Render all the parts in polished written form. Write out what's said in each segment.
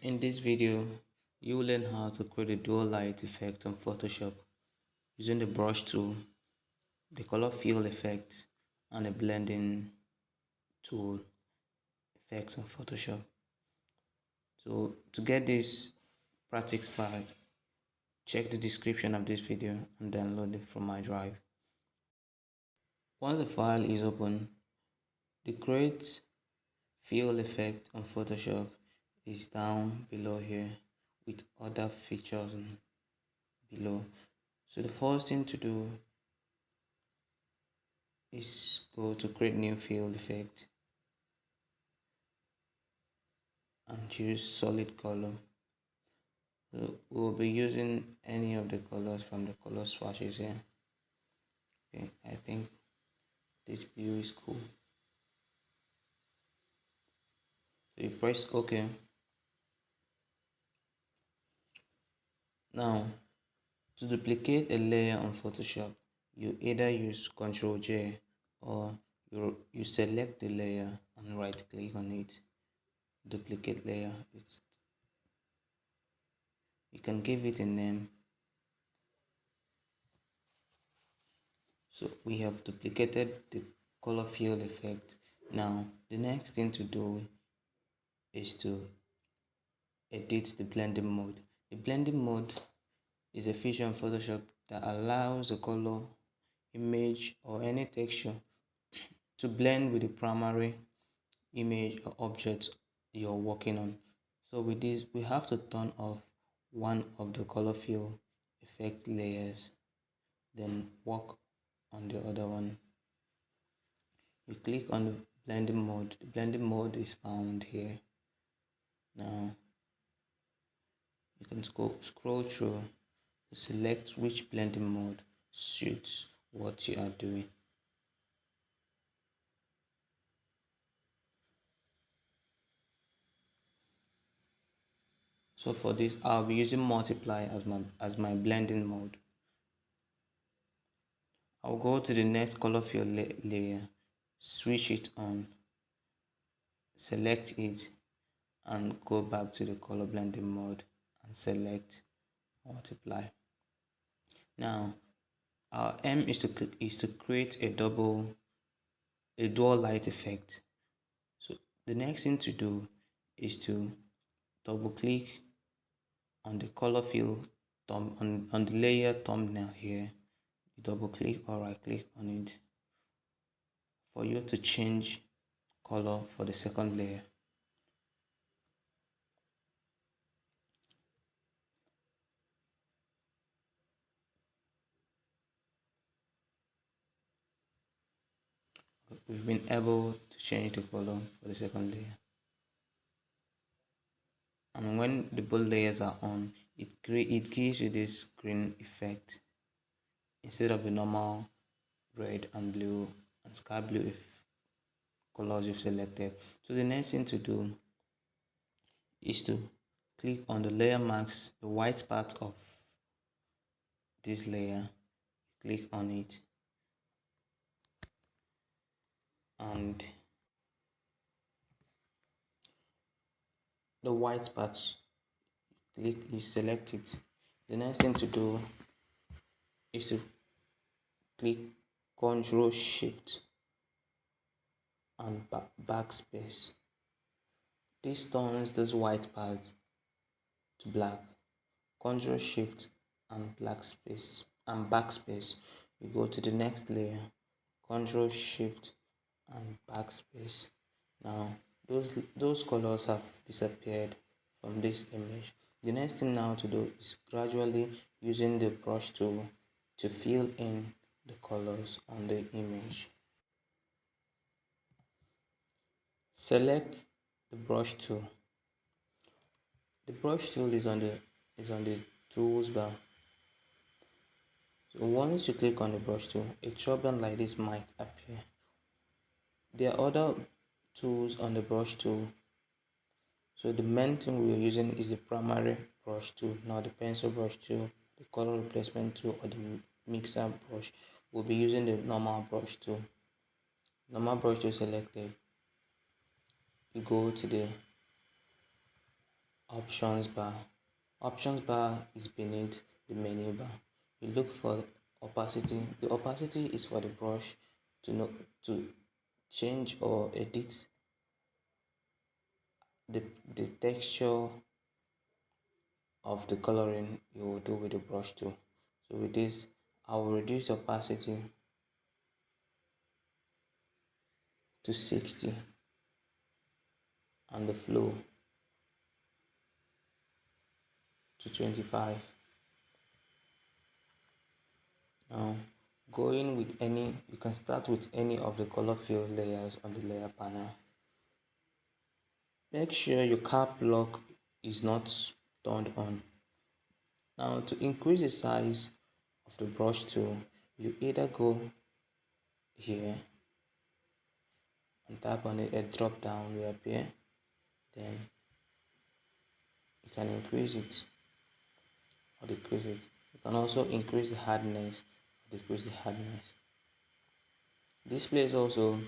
In this video, you will learn how to create a dual light effect on Photoshop using the brush tool, the color fill effect, and the blending tool effect on Photoshop. So to get this practice file, check the description of this video and download it from my drive. Once the file is open, the create fill effect on Photoshop is down below here with other features below. So the first thing to do is go to create new field effect and choose solid color. So we'll be using any of the colors from the color swatches here. Okay, I think this blue is cool. So you press OK. Now, to duplicate a layer on Photoshop, you either use Ctrl J or you select the layer and right click on it. Duplicate layer. You can give it a name. So we have duplicated the color field effect. Now the next thing to do is to edit the blending mode. The blending mode is a feature in Photoshop that allows a color, image, or any texture to blend with the primary image or object you're working on. So with this, we have to turn off one of the color fill effect layers, then work on the other one. You click on the blending mode. The blending mode is found here. Now you can scroll through to select which blending mode suits what you are doing. So for this, I'll be using multiply as my blending mode. I'll go to the next color fill layer, switch it on, select it, and go back to the color blending mode and select multiply. Now our aim is to create a dual light effect. So the next thing to do is to double click on the color fill on the layer thumbnail here. You double click or right click on it for you to change color for the second layer. We've been able to change the color for the second layer. And when the both layers are on, it gives you this green effect instead of the normal red and blue and sky blue if colors you've selected. So the next thing to do is to click on the layer mask, the white part of this layer, click on it, and the white part, you select it. The next thing to do is to click Ctrl Shift and backspace. This turns this white part to black. Ctrl Shift and backspace. You go to the next layer, Ctrl Shift and backspace. Now those colors have disappeared from this image. The next thing now to do is gradually using the brush tool to fill in the colors on the image. Select the brush tool. The brush tool is on the tools bar. So once you click on the brush tool, a dropdown like this might appear. There are other tools on the brush tool. So the main thing we are using is the primary brush tool, not the pencil brush tool, the color replacement tool, or the mixer brush. We'll be using the normal brush tool. Normal brush tool selected. You go to the options bar. Options bar is beneath the menu bar. You look for opacity. The opacity is for the brush to change or edit the, the texture of the coloring you will do with the brush tool. So with this, I will reduce opacity to 60 and the flow to 25. Now, going with any, you can start with any of the color fill layers on the layer panel. Make sure your cap lock is not turned on. Now, to increase the size of the brush tool, you either go here and tap on it, a drop down will appear. Then you can increase it or decrease it. You can also increase the hardness or decrease the hardness. This place also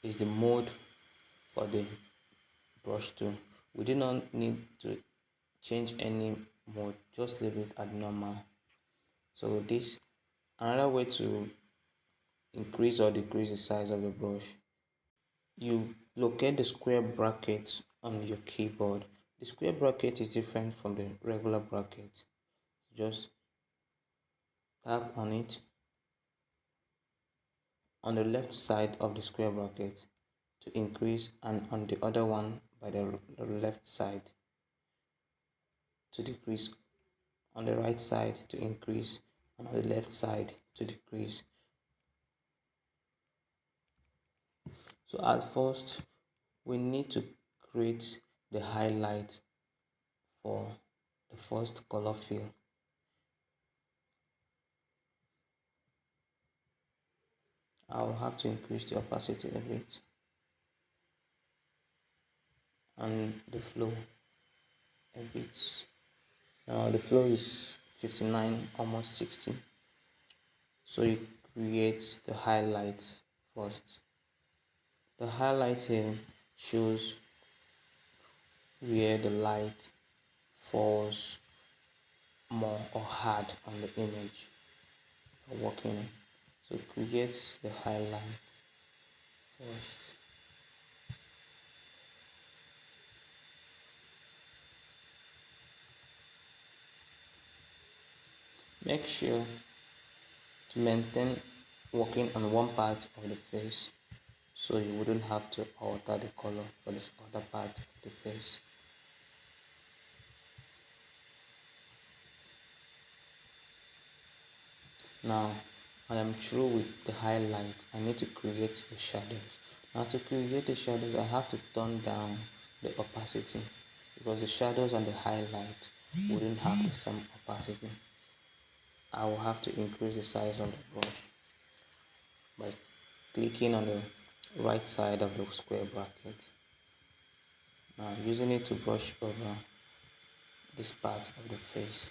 is the mode for the brush tool. We do not need to change any mode, just leave it at normal. So with this, another way to increase or decrease the size of the brush, you locate the square bracket on your keyboard. The square bracket is different from the regular bracket. Just tap on it on the left side of the square bracket to increase, and on the other one by the left side to decrease, on the right side to increase, and on the left side to decrease. So at first, we need to create the highlight for the first color fill. I will have to increase the opacity a bit and the flow a bit. Now the flow is 59, almost 60. So you create the highlight first. The highlight here shows where the light falls more or hard on the image you're working on. So create the highlight first. Make sure to maintain working on one part of the face so you wouldn't have to alter the color for this other part of the face. Now I am through with the highlight. I need to create the shadows. Now to create the shadows, I have to turn down the opacity because the shadows and the highlight wouldn't have the same opacity. I will have to increase the size of the brush by clicking on the right side of the square bracket. Now using it to brush over this part of the face.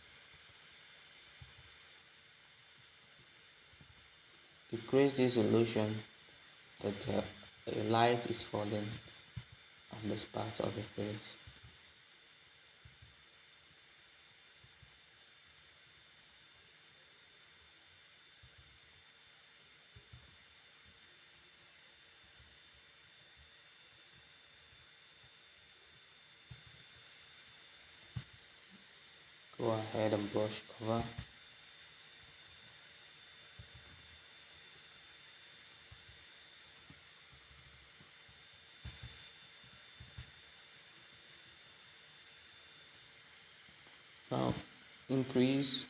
It creates this illusion that a light is falling on this part of the face. Go ahead and brush over. Now increase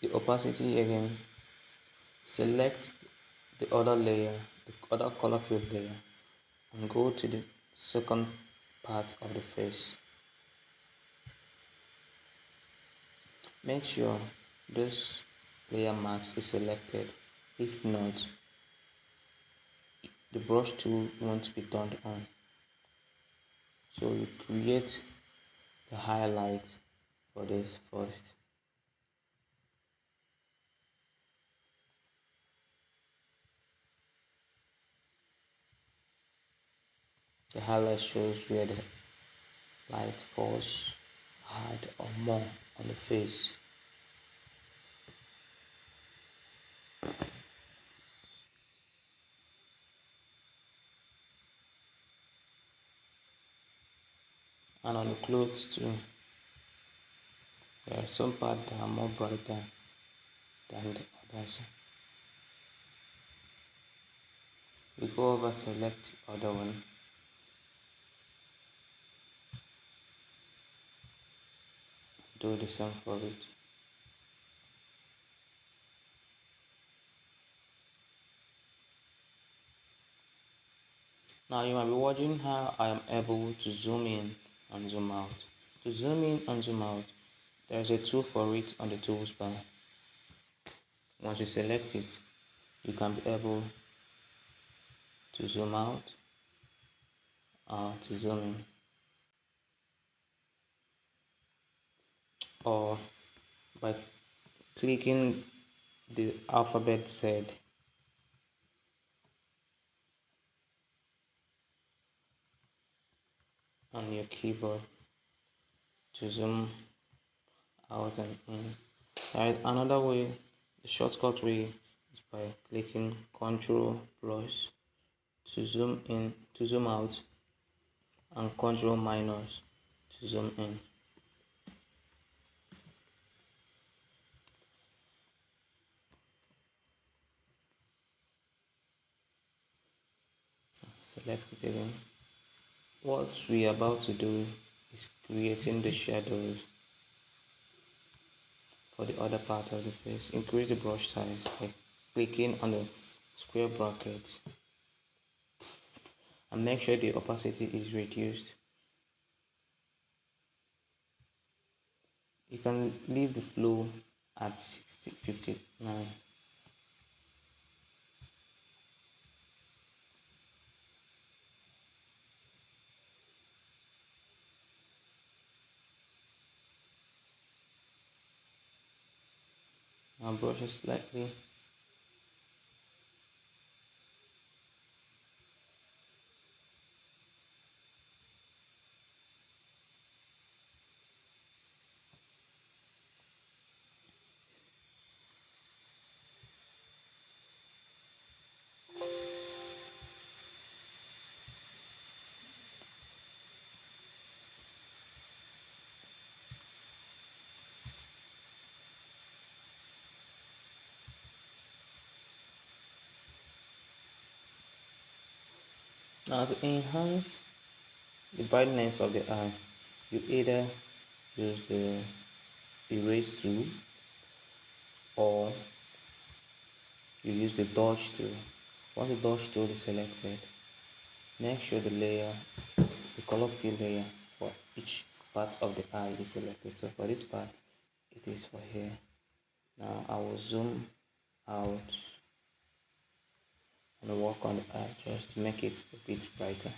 the opacity again. Select the other layer, the other color field layer, and go to the second part of the face. Make sure this layer mask is selected. If not, the brush tool won't be turned on. So you create the highlight for this first. The highlight shows where the light falls hard or more on the face. And on the clothes too. There are some parts that are more brighter than the others. We go over select other one. Do the same for it. Now you might be wondering how I am able to zoom in and zoom out. To zoom in and zoom out, there is a tool for it on the tools bar. Once you select it, you can be able to zoom out or to zoom in, or by clicking the alphabet Z on your keyboard to zoom out and in. Right, another way, the shortcut way, is by clicking Ctrl plus to zoom in, to zoom out, and Ctrl minus to zoom in. Select it again. What we are about to do is creating the shadows for the other part of the face. Increase the brush size by clicking on the square bracket and make sure the opacity is reduced. You can leave the flow at 59. Now brush it slightly. Now to enhance the brightness of the eye, you either use the erase tool or you use the dodge tool. Once the dodge tool is selected, make sure the color fill layer for each part of the eye is selected. So for this part, it is for here. Now I will zoom out and work on the eye just to make it a bit brighter.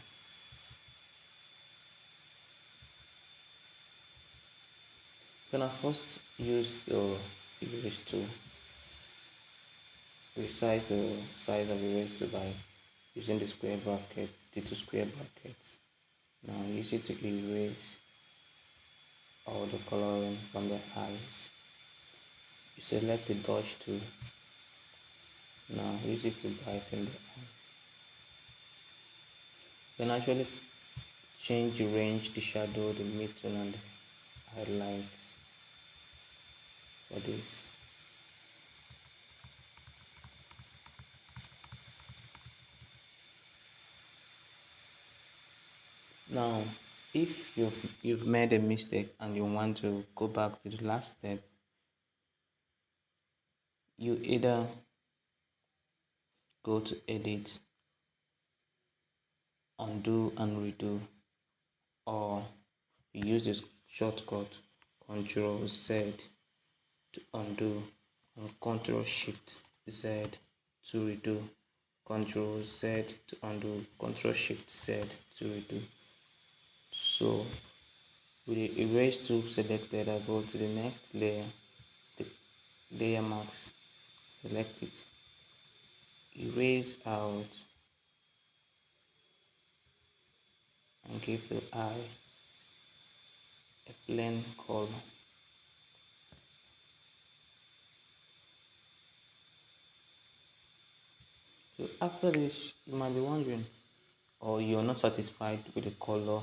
I'm gonna first use the erase tool. Resize the size of the erase tool by using the square bracket, the two square brackets. Now use it to erase all the coloring from the eyes. You select the dodge tool. Now use it to brighten the eyes. You can actually change the range, the shadow, the midtone, and the highlights for this. Now, if you've made a mistake and you want to go back to the last step, you either go to edit, undo and redo, or you use this shortcut Ctrl Z to undo and Ctrl Shift Z to redo, Ctrl Z to undo, Ctrl Shift Z to redo. So with the erase tool selected, I go to the next layer, the layer mask, select it, erase out, and give the eye a plain color. So after this, you might be wondering, or you're not satisfied with the color,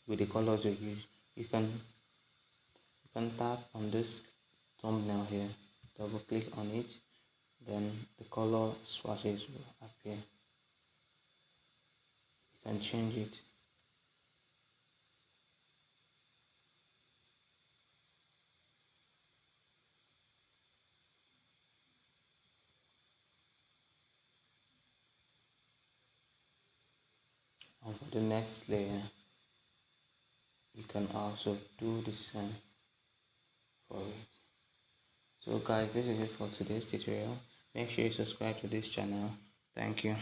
with the colors you use. You can tap on this thumbnail here, double click on it, then the color swatches will appear. You can change it. And for the next layer, you can also do the same for it. So guys, this is it for today's tutorial. Make sure you subscribe to this channel. Thank you.